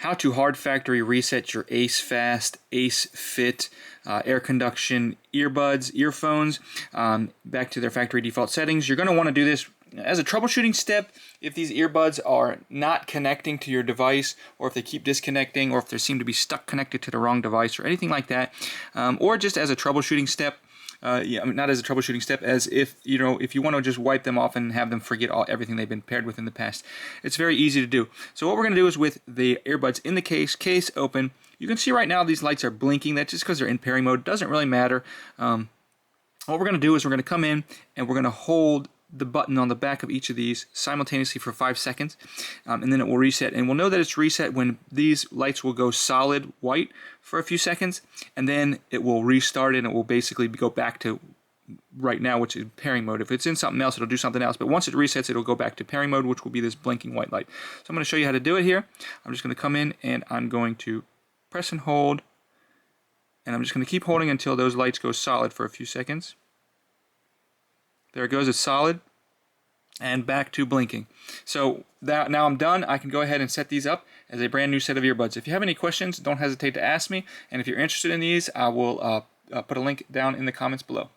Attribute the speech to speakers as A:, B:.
A: how to hard factory reset your Acefast AceFit air conduction earphones back to their factory default settings. You're going to want to do this as a troubleshooting step if these earbuds are not connecting to your device, or if they keep disconnecting, or if they seem to be stuck connected to the wrong device, or anything like that, or just as a troubleshooting step. Not as a troubleshooting step, as if if you want to just wipe them off and have them forget everything they've been paired with in the past. It's very easy to do. So what we're going to do is, with the earbuds in the case open, you can see right now these lights are blinking. That's just because they're in pairing mode. It doesn't really matter. What we're going to do is we're going to come in and we're going to hold the button on the back of each of these simultaneously for 5 seconds, and then it will reset. And we'll know that it's reset when these lights will go solid white for a few seconds, and then it will restart and it will basically go back to right now, which is pairing mode. If it's in something else, it'll do something else, but once it resets, it'll go back to pairing mode, which will be this blinking white light. So I'm going to show you how to do it here. I'm just going to come in and I'm going to press and hold, and I'm just going to keep holding until those lights go solid for a few seconds. There it goes, it's solid, and back to blinking. So now I'm done. I can go ahead and set these up as a brand new set of earbuds. If you have any questions, don't hesitate to ask me, and if you're interested in these, I will put a link down in the comments below.